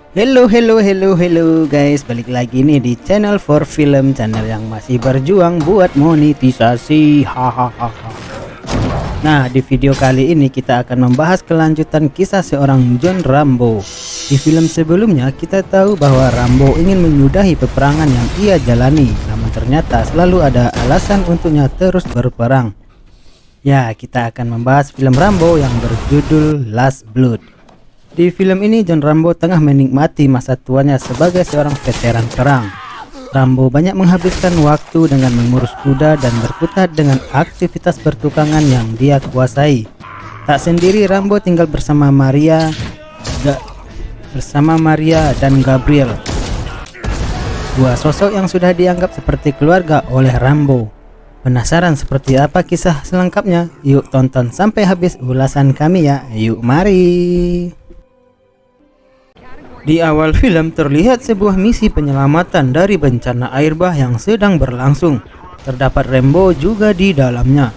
Hello guys, balik lagi nih di channel For Film, channel yang masih berjuang buat monetisasi. Hahaha. Nah, di video kali ini kita akan membahas kelanjutan kisah seorang John Rambo. Di film sebelumnya kita tahu bahwa Rambo ingin menyudahi peperangan yang ia jalani, namun ternyata selalu ada alasan untuknya terus berperang. Ya, kita akan membahas film Rambo yang berjudul Last Blood. Di film ini John Rambo tengah menikmati masa tuanya sebagai seorang veteran perang. Rambo banyak menghabiskan waktu dengan mengurus kuda dan berkutat dengan aktivitas pertukangan yang dia kuasai. Tak sendiri, Rambo tinggal bersama Maria dan Gabriel, dua sosok yang sudah dianggap seperti keluarga oleh Rambo. Penasaran seperti apa kisah selengkapnya? Yuk tonton sampai habis ulasan kami ya. Yuk mari. Di awal film terlihat sebuah misi penyelamatan dari bencana air bah yang sedang berlangsung. Terdapat Rambo juga di dalamnya.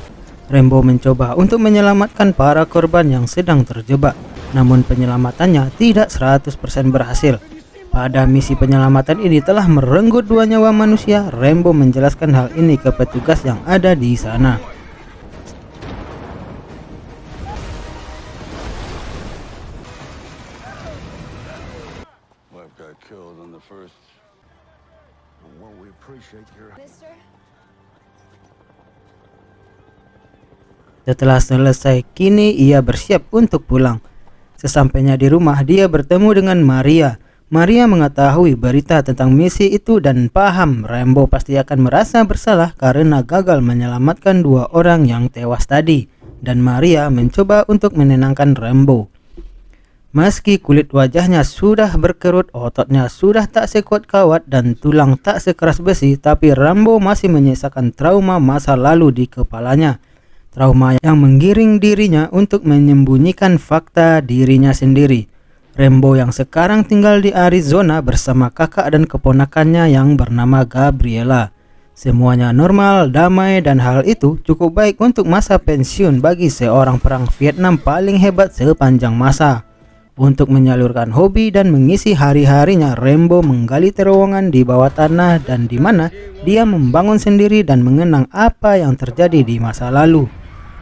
Rambo mencoba untuk menyelamatkan para korban yang sedang terjebak, namun penyelamatannya tidak 100% berhasil. Pada misi penyelamatan ini telah merenggut 2 nyawa manusia. Rambo menjelaskan hal ini ke petugas yang ada di sana. Setelah selesai, kini ia bersiap untuk pulang. Sesampainya di rumah, dia bertemu dengan Maria. Maria mengetahui berita tentang misi itu dan paham Rambo pasti akan merasa bersalah karena gagal menyelamatkan 2 orang yang tewas tadi. Dan Maria mencoba untuk menenangkan Rambo. Meski kulit wajahnya sudah berkerut, ototnya sudah tak sekuat kawat dan tulang tak sekeras besi, tapi Rambo masih menyisakan trauma masa lalu di kepalanya. Trauma yang menggiring dirinya untuk menyembunyikan fakta dirinya sendiri. Rambo yang sekarang tinggal di Arizona bersama kakak dan keponakannya yang bernama Gabriela. Semuanya normal, damai, dan hal itu cukup baik untuk masa pensiun bagi seorang perang Vietnam paling hebat sepanjang masa. Untuk menyalurkan hobi dan mengisi hari-harinya, Rambo menggali terowongan di bawah tanah dan di mana dia membangun sendiri dan mengenang apa yang terjadi di masa lalu.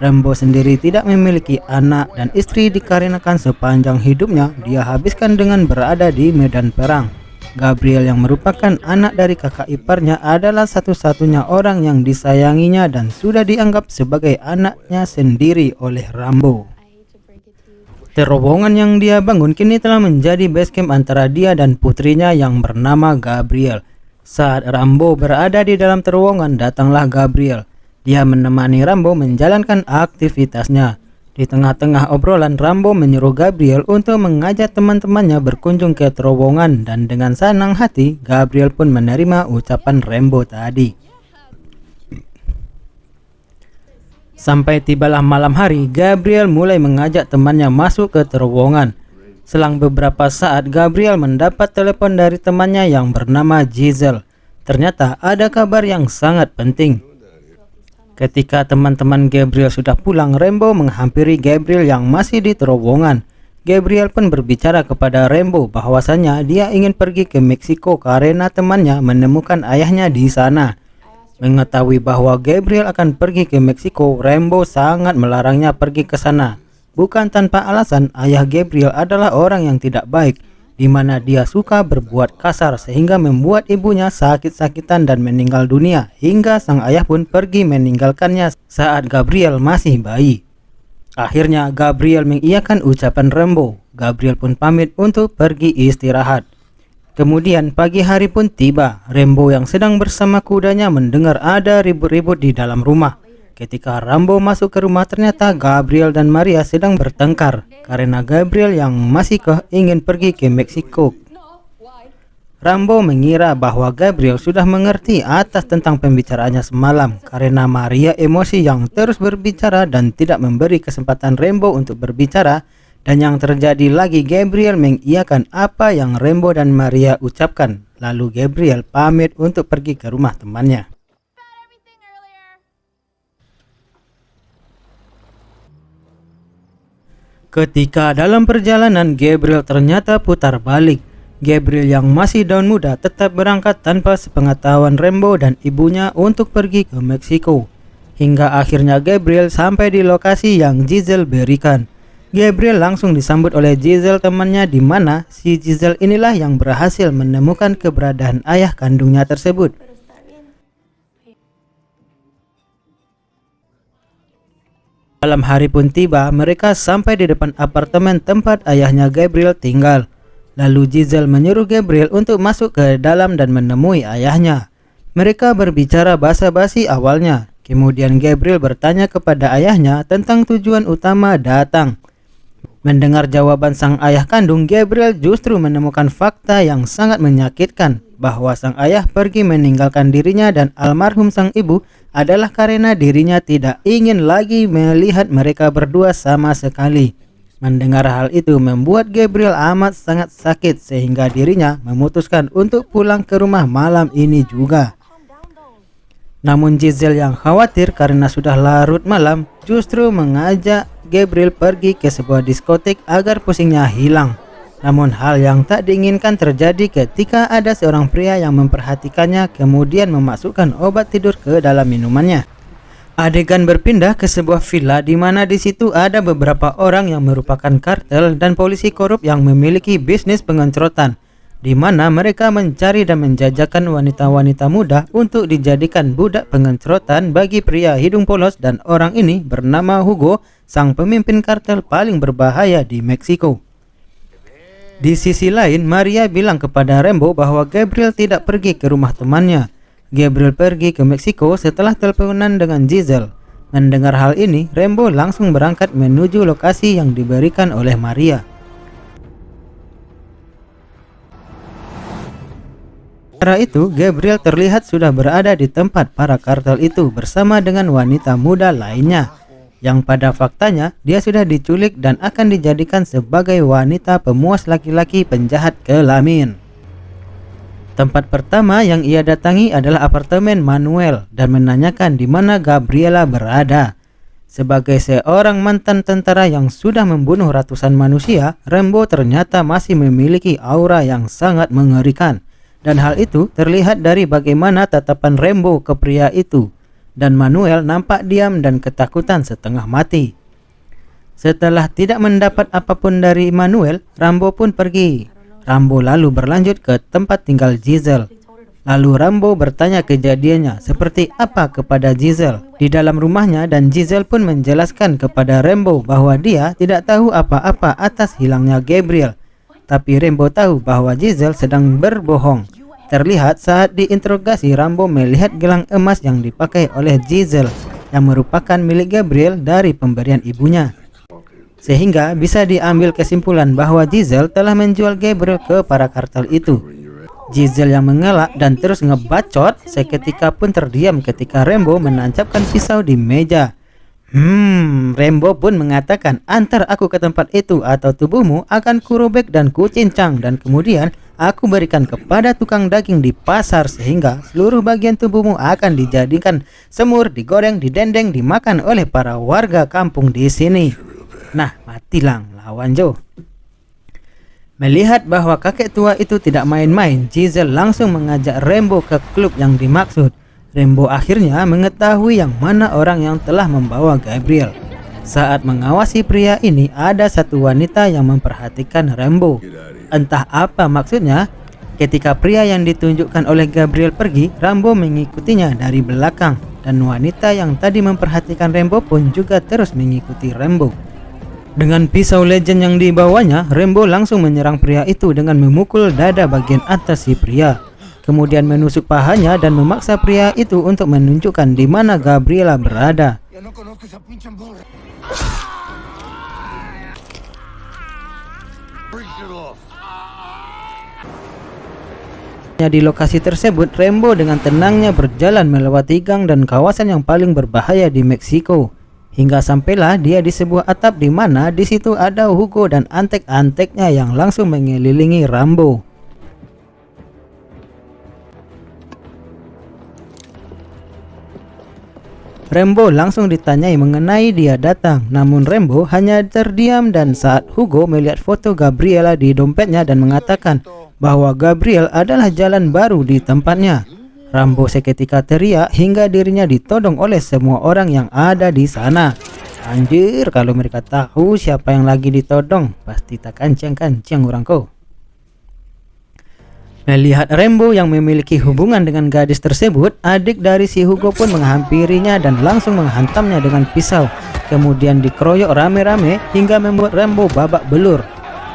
Rambo sendiri tidak memiliki anak dan istri dikarenakan sepanjang hidupnya dia habiskan dengan berada di medan perang. Gabriel yang merupakan anak dari kakak iparnya adalah satu-satunya orang yang disayanginya dan sudah dianggap sebagai anaknya sendiri oleh Rambo. Terowongan yang dia bangun kini telah menjadi base camp antara dia dan putrinya yang bernama Gabriel. Saat Rambo berada di dalam terowongan, datanglah Gabriel. Dia menemani Rambo menjalankan aktivitasnya. Di tengah-tengah obrolan, Rambo menyuruh Gabriel untuk mengajak teman-temannya berkunjung ke terowongan dan dengan senang hati, Gabriel pun menerima ucapan Rambo tadi. Sampai tibalah malam hari, Gabriel mulai mengajak temannya masuk ke terowongan. Selang beberapa saat, Gabriel mendapat telepon dari temannya yang bernama Giselle. Ternyata ada kabar yang sangat penting. Ketika teman-teman Gabriel sudah pulang, Rambo menghampiri Gabriel yang masih di terowongan. Gabriel pun berbicara kepada Rambo bahwasannya dia ingin pergi ke Meksiko karena temannya menemukan ayahnya di sana. Mengetahui bahwa Gabriel akan pergi ke Meksiko, Rambo sangat melarangnya pergi ke sana. Bukan tanpa alasan, ayah Gabriel adalah orang yang tidak baik, di mana dia suka berbuat kasar sehingga membuat ibunya sakit-sakitan dan meninggal dunia, hingga sang ayah pun pergi meninggalkannya saat Gabriel masih bayi. Akhirnya Gabriel mengiyakan ucapan Rambo. Gabriel pun pamit untuk pergi istirahat. Kemudian pagi hari pun tiba. Rambo yang sedang bersama kudanya mendengar ada ribut-ribut di dalam rumah. Ketika Rambo masuk ke rumah, ternyata Gabriel dan Maria sedang bertengkar karena Gabriel yang masih ingin pergi ke Meksiko. Rambo mengira bahwa Gabriel sudah mengerti atas tentang pembicaraannya semalam karena Maria emosi yang terus berbicara dan tidak memberi kesempatan Rambo untuk berbicara. Dan yang terjadi lagi, Gabriel mengiyakan apa yang Rambo dan Maria ucapkan. Lalu Gabriel pamit untuk pergi ke rumah temannya. Ketika dalam perjalanan, Gabriel ternyata putar balik. Gabriel yang masih daun muda tetap berangkat tanpa sepengetahuan Rambo dan ibunya untuk pergi ke Meksiko. Hingga akhirnya Gabriel sampai di lokasi yang Giselle berikan. Gabriel langsung disambut oleh Giselle temannya, di mana si Giselle inilah yang berhasil menemukan keberadaan ayah kandungnya tersebut. Malam hari pun tiba, mereka sampai di depan apartemen tempat ayahnya Gabriel tinggal. Lalu Giselle menyuruh Gabriel untuk masuk ke dalam dan menemui ayahnya. Mereka berbicara basa-basi awalnya. Kemudian Gabriel bertanya kepada ayahnya tentang tujuan utama datang. Mendengar jawaban sang ayah kandung, Gabriel justru menemukan fakta yang sangat menyakitkan, bahwa sang ayah pergi meninggalkan dirinya dan almarhum sang ibu adalah karena dirinya tidak ingin lagi melihat mereka berdua sama sekali. Mendengar hal itu membuat Gabriel amat sangat sakit, sehingga dirinya memutuskan untuk pulang ke rumah malam ini juga. Namun Giselle yang khawatir karena sudah larut malam justru mengajak Gabriel pergi ke sebuah diskotik agar pusingnya hilang. Namun hal yang tak diinginkan terjadi ketika ada seorang pria yang memperhatikannya kemudian memasukkan obat tidur ke dalam minumannya. Adegan berpindah ke sebuah villa di mana di situ ada beberapa orang yang merupakan kartel dan polisi korup yang memiliki bisnis pengencrotan, di mana mereka mencari dan menjajakan wanita-wanita muda untuk dijadikan budak pengencrotan bagi pria hidung polos, dan orang ini bernama Hugo, sang pemimpin kartel paling berbahaya di Meksiko. Di sisi lain, Maria bilang kepada Rambo bahwa Gabriel tidak pergi ke rumah temannya. Gabriel pergi ke Meksiko setelah teleponan dengan Giselle. Mendengar hal ini, Rambo langsung berangkat menuju lokasi yang diberikan oleh Maria. Sementara itu, Gabriel terlihat sudah berada di tempat para kartel itu bersama dengan wanita muda lainnya, yang pada faktanya dia sudah diculik dan akan dijadikan sebagai wanita pemuas laki-laki penjahat kelamin. Tempat pertama yang ia datangi adalah apartemen Manuel dan menanyakan di mana Gabriela berada. Sebagai seorang mantan tentara yang sudah membunuh ratusan manusia, Rambo ternyata masih memiliki aura yang sangat mengerikan. Dan hal itu terlihat dari bagaimana tatapan Rambo ke pria itu. Dan Manuel nampak diam dan ketakutan setengah mati. Setelah tidak mendapat apapun dari Manuel, Rambo pun pergi. Rambo lalu berlanjut ke tempat tinggal Giselle. Lalu Rambo bertanya kejadiannya seperti apa kepada Giselle di dalam rumahnya, dan Giselle pun menjelaskan kepada Rambo bahwa dia tidak tahu apa-apa atas hilangnya Gabriel. Tapi Rambo tahu bahwa Giselle sedang berbohong. Terlihat saat diinterogasi, Rambo melihat gelang emas yang dipakai oleh Giselle yang merupakan milik Gabriel dari pemberian ibunya. Sehingga bisa diambil kesimpulan bahwa Giselle telah menjual Gabriel ke para kartel itu. Giselle yang mengelak dan terus ngebacot seketika pun terdiam ketika Rambo menancapkan pisau di meja. Rambo pun mengatakan, antar aku ke tempat itu atau tubuhmu akan kurobek dan kucincang, dan kemudian aku berikan kepada tukang daging di pasar sehingga seluruh bagian tubuhmu akan dijadikan semur, digoreng, didendeng, dimakan oleh para warga kampung di sini. Nah, matilah lawan Joe. Melihat bahwa kakek tua itu tidak main-main, Giselle langsung mengajak Rambo ke klub yang dimaksud. Rambo akhirnya mengetahui yang mana orang yang telah membawa Gabriel. Saat mengawasi pria ini, ada satu wanita yang memperhatikan Rambo. Entah apa maksudnya, ketika pria yang ditunjukkan oleh Gabriel pergi, Rambo mengikutinya dari belakang. Dan wanita yang tadi memperhatikan Rambo pun juga terus mengikuti Rambo. Dengan pisau legend yang dibawanya, Rambo langsung menyerang pria itu dengan memukul dada bagian atas si pria. Kemudian menusuk pahanya dan memaksa pria itu untuk menunjukkan di mana Gabriela berada. Di lokasi tersebut, Rambo dengan tenangnya berjalan melewati gang dan kawasan yang paling berbahaya di Meksiko. Hingga sampailah dia di sebuah atap di mana di situ ada Hugo dan antek-anteknya yang langsung mengelilingi Rambo. Rambo langsung ditanyai mengenai dia datang, namun Rambo hanya terdiam, dan saat Hugo melihat foto Gabriela di dompetnya dan mengatakan bahwa Gabriel adalah jalan baru di tempatnya. Rambo seketika teriak hingga dirinya ditodong oleh semua orang yang ada di sana. Anjir, kalau mereka tahu siapa yang lagi ditodong, pasti tak kancang-kancang orang kau. Melihat Rambo yang memiliki hubungan dengan gadis tersebut, adik dari si Hugo pun menghampirinya dan langsung menghantamnya dengan pisau. Kemudian dikeroyok rame-rame hingga membuat Rambo babak belur.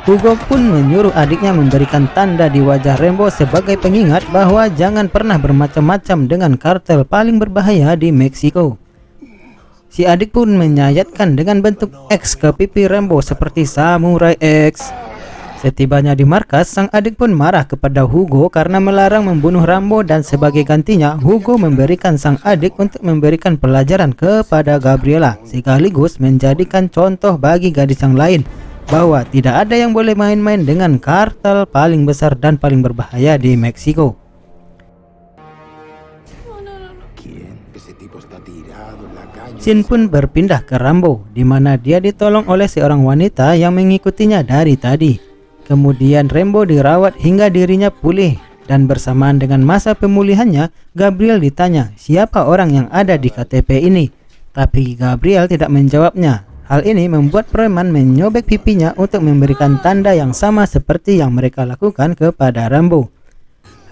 Hugo pun menyuruh adiknya memberikan tanda di wajah Rambo sebagai pengingat bahwa jangan pernah bermacam-macam dengan kartel paling berbahaya di Meksiko. Si adik pun menyayatkan dengan bentuk X ke pipi Rambo seperti Samurai X. Setibanya di markas, sang adik pun marah kepada Hugo karena melarang membunuh Rambo, dan sebagai gantinya Hugo memberikan sang adik untuk memberikan pelajaran kepada Gabriela sekaligus menjadikan contoh bagi gadis yang lain bahwa tidak ada yang boleh main-main dengan kartel paling besar dan paling berbahaya di Meksiko. Scene pun berpindah ke Rambo, di mana dia ditolong oleh seorang wanita yang mengikutinya dari tadi. Kemudian Rambo dirawat hingga dirinya pulih, dan bersamaan dengan masa pemulihannya, Gabriel ditanya siapa orang yang ada di KTP ini. Tapi Gabriel tidak menjawabnya. Hal ini membuat preman menyobek pipinya untuk memberikan tanda yang sama seperti yang mereka lakukan kepada Rambo.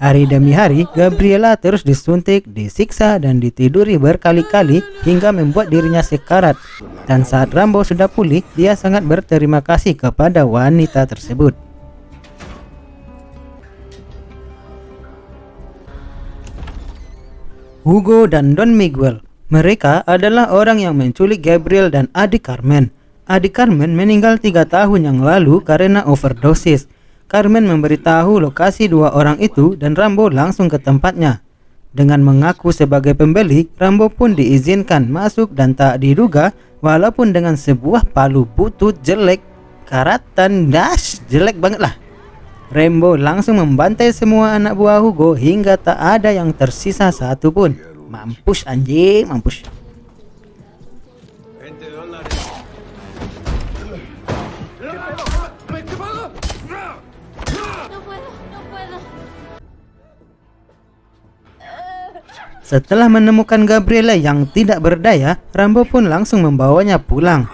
Hari demi hari, Gabriela terus disuntik, disiksa, dan ditiduri berkali-kali hingga membuat dirinya sekarat. Dan saat Rambo sudah pulih, dia sangat berterima kasih kepada wanita tersebut. Hugo dan Don Miguel. Mereka adalah orang yang menculik Gabriel dan adik Carmen. Adik Carmen meninggal 3 tahun yang lalu karena overdosis. Carmen memberitahu lokasi 2 orang itu dan Rambo langsung ke tempatnya. Dengan mengaku sebagai pembeli, Rambo pun diizinkan masuk dan tak diduga, walaupun dengan sebuah palu butut jelek, karatan dash jelek banget lah. Rambo langsung membantai semua anak buah Hugo hingga tak ada yang tersisa satupun. Mampus anjing, mampus. Setelah menemukan Gabriela yang tidak berdaya, Rambo pun langsung membawanya pulang.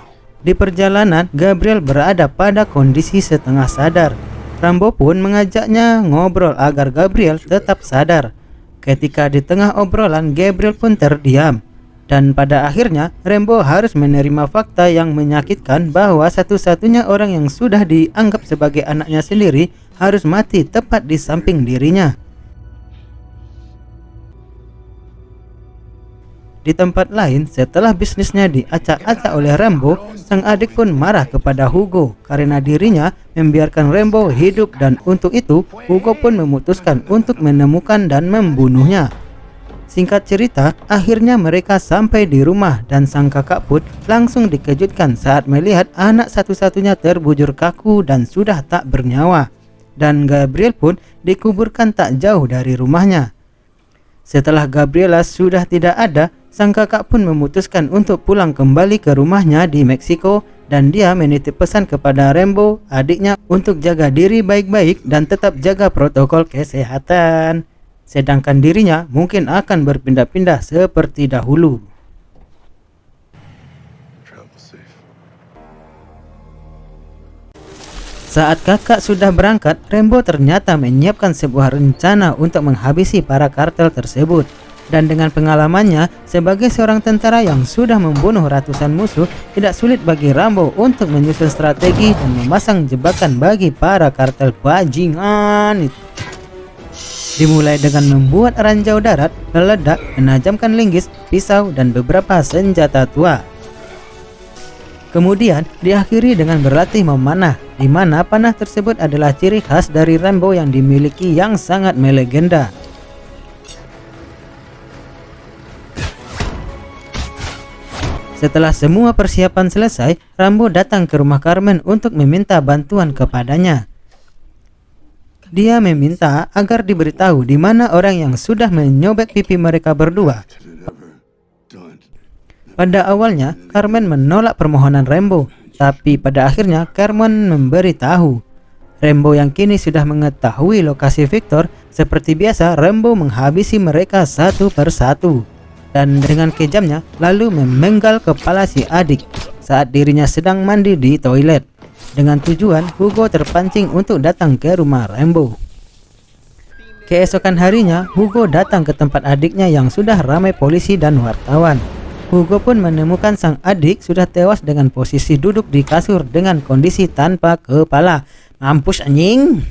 Di perjalanan, Gabriel berada pada kondisi setengah sadar. Rambo pun mengajaknya ngobrol agar Gabriel tetap sadar. Ketika di tengah obrolan, Gabriel pun terdiam. Dan pada akhirnya, Rambo harus menerima fakta yang menyakitkan bahwa satu-satunya orang yang sudah dianggap sebagai anaknya sendiri harus mati tepat di samping dirinya. Di tempat lain, setelah bisnisnya diacak-acak oleh Rambo, sang adik pun marah kepada Hugo karena dirinya membiarkan Rambo hidup, dan untuk itu Hugo pun memutuskan untuk menemukan dan membunuhnya. Singkat cerita, akhirnya mereka sampai di rumah dan sang kakak pun langsung dikejutkan saat melihat anak satu-satunya terbujur kaku dan sudah tak bernyawa. Dan Gabriel pun dikuburkan tak jauh dari rumahnya. Setelah Gabriela sudah tidak ada, sang kakak pun memutuskan untuk pulang kembali ke rumahnya di Meksiko, dan dia menitip pesan kepada Rambo, adiknya, untuk jaga diri baik-baik dan tetap jaga protokol kesehatan. Sedangkan dirinya mungkin akan berpindah-pindah seperti dahulu. Saat kakak sudah berangkat, Rambo ternyata menyiapkan sebuah rencana untuk menghabisi para kartel tersebut. Dan dengan pengalamannya sebagai seorang tentara yang sudah membunuh ratusan musuh, tidak sulit bagi Rambo untuk menyusun strategi dan memasang jebakan bagi para kartel bajingan itu. Dimulai dengan membuat ranjau darat, meledak, menajamkan linggis, pisau, dan beberapa senjata tua. Kemudian diakhiri dengan berlatih memanah, di mana panah tersebut adalah ciri khas dari Rambo yang dimiliki yang sangat melegenda. Setelah semua persiapan selesai, Rambo datang ke rumah Carmen untuk meminta bantuan kepadanya. Dia meminta agar diberitahu di mana orang yang sudah menyobek pipi mereka berdua. Pada awalnya, Carmen menolak permohonan Rambo, tapi pada akhirnya Carmen memberitahu. Rambo yang kini sudah mengetahui lokasi Victor, seperti biasa Rambo menghabisi mereka satu persatu. Dan dengan kejamnya lalu memenggal kepala si adik saat dirinya sedang mandi di toilet. Dengan tujuan Hugo terpancing untuk datang ke rumah Rambo. Keesokan harinya Hugo datang ke tempat adiknya yang sudah ramai polisi dan wartawan. Hugo pun menemukan sang adik sudah tewas dengan posisi duduk di kasur dengan kondisi tanpa kepala. Mampus anjing.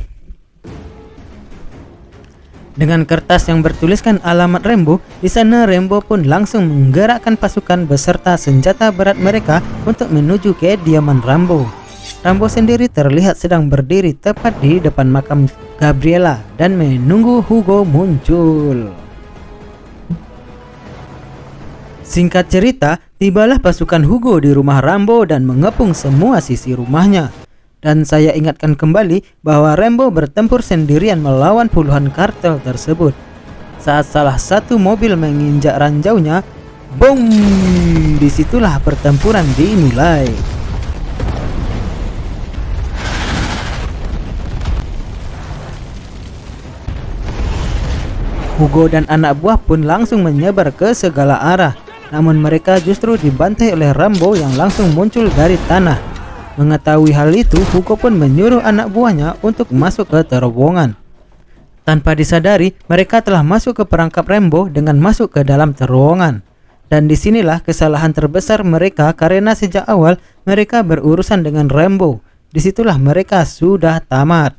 Dengan kertas yang bertuliskan alamat Rambo, di sana Rambo pun langsung menggerakkan pasukan beserta senjata berat mereka untuk menuju kediaman Rambo. Rambo sendiri terlihat sedang berdiri tepat di depan makam Gabriela dan menunggu Hugo muncul. Singkat cerita, tibalah pasukan Hugo di rumah Rambo dan mengepung semua sisi rumahnya. Dan saya ingatkan kembali bahwa Rambo bertempur sendirian melawan puluhan kartel tersebut. Saat salah satu mobil menginjak ranjaunya, boom! Disitulah pertempuran dimulai. Hugo dan anak buah pun langsung menyebar ke segala arah. Namun mereka justru dibantai oleh Rambo yang langsung muncul dari tanah. Mengetahui hal itu, Hugo pun menyuruh anak buahnya untuk masuk ke terowongan. Tanpa disadari, mereka telah masuk ke perangkap Rambo dengan masuk ke dalam terowongan. Dan disinilah kesalahan terbesar mereka karena sejak awal mereka berurusan dengan Rambo. Disitulah mereka sudah tamat.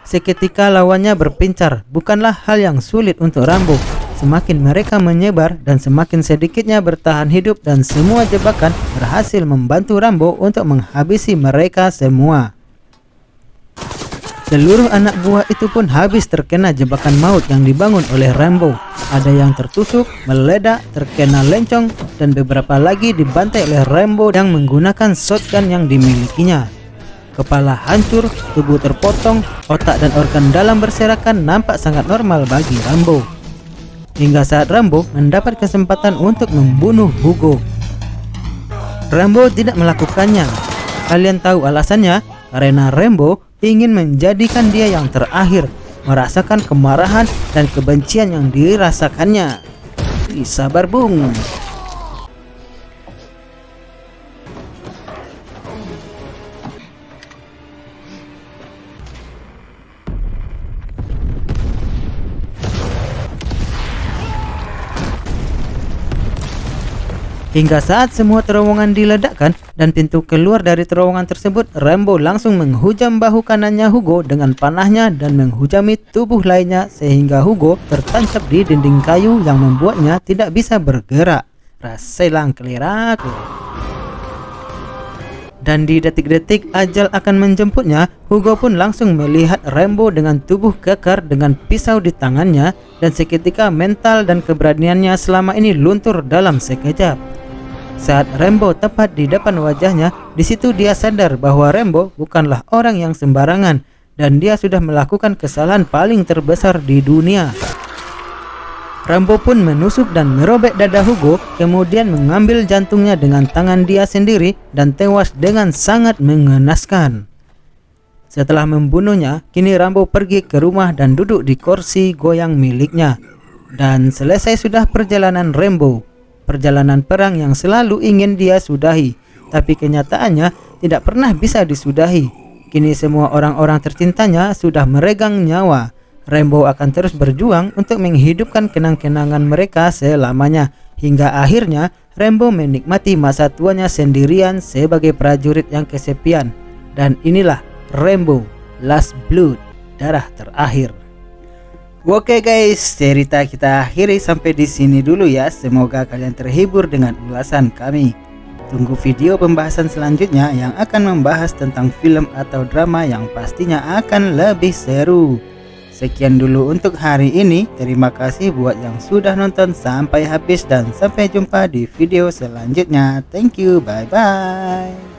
Seketika lawannya berpencar bukanlah hal yang sulit untuk Rambo. Semakin mereka menyebar dan semakin sedikitnya bertahan hidup dan semua jebakan berhasil membantu Rambo untuk menghabisi mereka semua. Seluruh anak buah itu pun habis terkena jebakan maut yang dibangun oleh Rambo. Ada yang tertusuk, meledak, terkena lencong, dan beberapa lagi dibantai oleh Rambo yang menggunakan shotgun yang dimilikinya. Kepala hancur, tubuh terpotong, otak dan organ dalam berserakan nampak sangat normal bagi Rambo. Hingga saat Rambo mendapat kesempatan untuk membunuh Hugo. Rambo tidak melakukannya. Kalian tahu alasannya? Karena Rambo ingin menjadikan dia yang terakhir, merasakan kemarahan dan kebencian yang dirasakannya. Sabar bung. Hingga saat semua terowongan diledakkan dan pintu keluar dari terowongan tersebut, Rambo langsung menghujam bahu kanannya Hugo dengan panahnya dan menghujami tubuh lainnya sehingga Hugo tertancap di dinding kayu yang membuatnya tidak bisa bergerak. Raselang kelirak. Dan di detik-detik ajal akan menjemputnya, Hugo pun langsung melihat Rambo dengan tubuh kekar dengan pisau di tangannya, dan seketika mental dan keberaniannya selama ini luntur dalam sekejap. Saat Rambo tepat di depan wajahnya, di situ dia sadar bahwa Rambo bukanlah orang yang sembarangan dan dia sudah melakukan kesalahan paling terbesar di dunia. Rambo pun menusuk dan merobek dada Hugo, kemudian mengambil jantungnya dengan tangan dia sendiri dan tewas dengan sangat mengenaskan. Setelah membunuhnya, kini Rambo pergi ke rumah dan duduk di kursi goyang miliknya. Dan selesai sudah perjalanan Rambo. Perjalanan perang yang selalu ingin dia sudahi, tapi kenyataannya tidak pernah bisa disudahi. Kini semua orang-orang tercintanya sudah meregang nyawa. Rambo akan terus berjuang untuk menghidupkan kenang-kenangan mereka selamanya. Hingga akhirnya Rambo menikmati masa tuanya sendirian sebagai prajurit yang kesepian. Dan inilah Rambo Last Blood, darah terakhir. Oke guys, cerita kita akhiri sampai di sini dulu ya. Semoga kalian terhibur dengan ulasan kami. Tunggu video pembahasan selanjutnya yang akan membahas tentang film atau drama yang pastinya akan lebih seru. Sekian dulu untuk hari ini. Terima kasih buat yang sudah nonton sampai habis dan sampai jumpa di video selanjutnya. Thank you, bye bye.